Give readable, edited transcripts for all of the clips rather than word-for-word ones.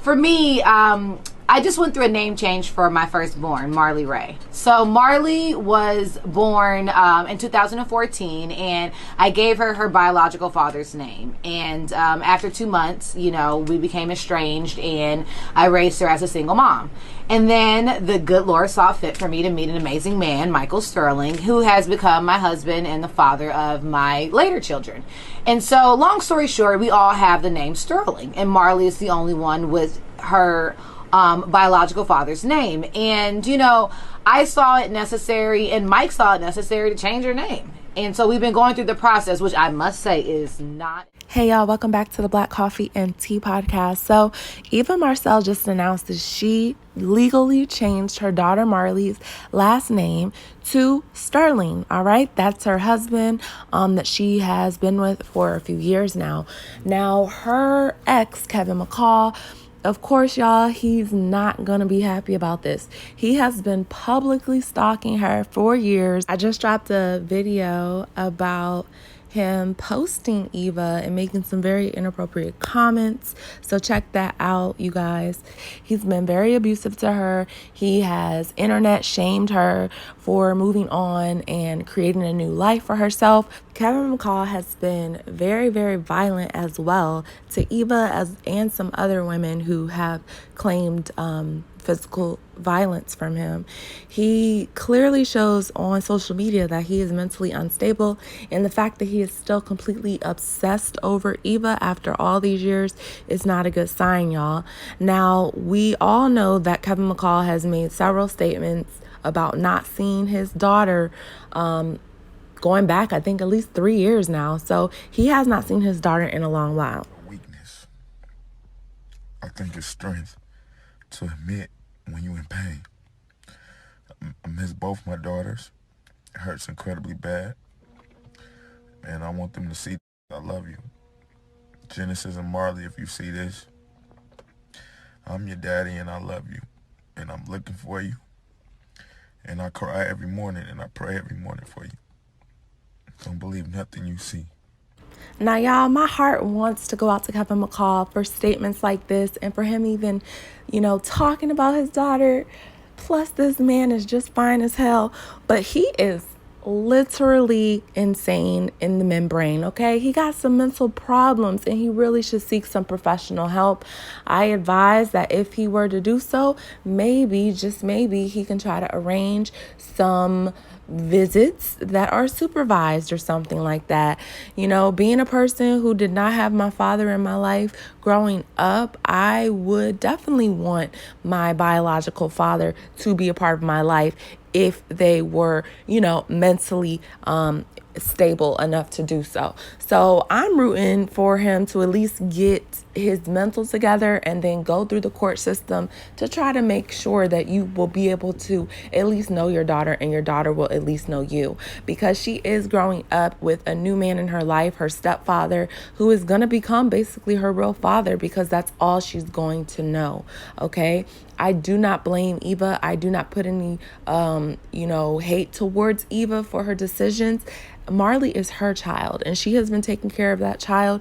for me, I just went through a name change for my firstborn, Marley Ray. So Marley was born in 2014, and I gave her her biological father's name. And after 2 months, we became estranged, and I raised her as a single mom. And then the good Lord saw fit for me to meet an amazing man, Michael Sterling, who has become my husband and the father of my later children. And so, long story short, we all have the name Sterling, and Marley is the only one with her biological father's name. And I saw it necessary, and Mike saw it necessary, to change her name. And so we've been going through the process, which I must say is not... Hey y'all, welcome back to the Black Coffee and Tea podcast. So Eva Marcelle just announced that she legally changed her daughter Marley's last name to Sterling. All right, that's her husband that she has been with for a few years now. Now her ex, Kevin McCall, of course, y'all, he's not going to be happy about this. He has been publicly stalking her for years. I just dropped a video about him posting Eva and making some very inappropriate comments. So check that out, you guys. He's been very abusive to her. He has internet shamed her for moving on and creating a new life for herself. Kevin McCall has been very, very violent as well to Eva and some other women who have claimed physical violence from him. He clearly shows on social media that he is mentally unstable, and the fact that he is still completely obsessed over Eva after all these years is not a good sign, y'all. Now, we all know that Kevin McCall has made several statements about not seeing his daughter going back, I think, at least 3 years now. So he has not seen his daughter in a long while. Weakness. I think it's strength to admit when you're in pain. I miss both my daughters. It hurts incredibly bad. And I want them to see I love you. Genesis and Marley, if you see this, I'm your daddy and I love you. And I'm looking for you. And I cry every morning and I pray every morning for you. Don't believe nothing you see. Now, y'all, my heart wants to go out to Kevin McCall for statements like this and for him even, talking about his daughter. Plus, this man is just fine as hell, but he is literally insane in the membrane, okay? He got some mental problems and he really should seek some professional help. I advise that if he were to do so, maybe, just maybe, he can try to arrange some visits that are supervised or something like that. Being a person who did not have my father in my life growing up, I would definitely want my biological father to be a part of my life if they were, mentally stable enough to do so. So I'm rooting for him to at least get his mental together and then go through the court system to try to make sure that you will be able to at least know your daughter and your daughter will at least know you, because she is growing up with a new man in her life, her stepfather, who is going to become basically her real father, because that's all she's going to know. Okay. I do not blame Eva. I do not put any, hate towards Eva for her decisions. Marley is her child, and she has been taking care of that child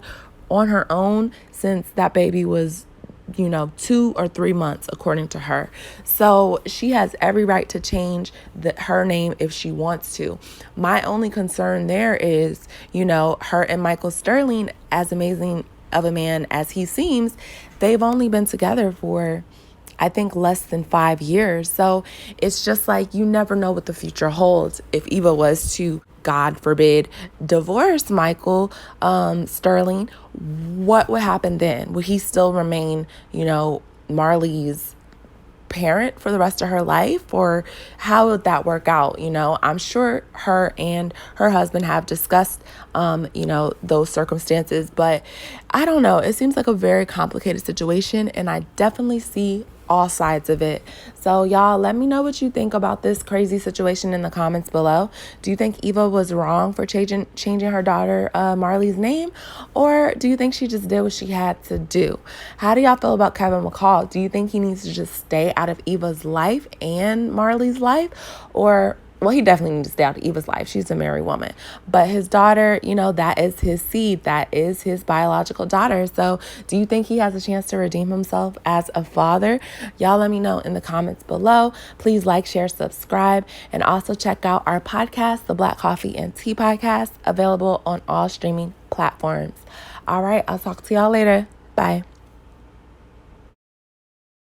on her own since that baby was, 2 or 3 months, according to her. So she has every right to change her name if she wants to. My only concern there is, her and Michael Sterling, as amazing of a man as he seems, they've only been together for, I think, less than 5 years. So it's just like, you never know what the future holds. If Eva was to, God forbid, divorce Michael Sterling, what would happen then? Would he still remain, Marley's parent for the rest of her life? Or how would that work out? I'm sure her and her husband have discussed, those circumstances, but I don't know. It seems like a very complicated situation, and I definitely see all sides of it. So y'all, let me know what you think about this crazy situation in the comments below. Do you think Eva was wrong for changing her daughter Marley's name? Or do you think she just did what she had to do? How do y'all feel about Kevin McCall? Do you think he needs to just stay out of Eva's life and Marley's life? Or well, he definitely needs to stay out of Eva's life. She's a married woman. But his daughter, you know, that is his seed. That is his biological daughter. So do you think he has a chance to redeem himself as a father? Y'all let me know in the comments below. Please like, share, subscribe, and also check out our podcast, the Black Coffee and Tea Podcast, available on all streaming platforms. All right, I'll talk to y'all later. Bye.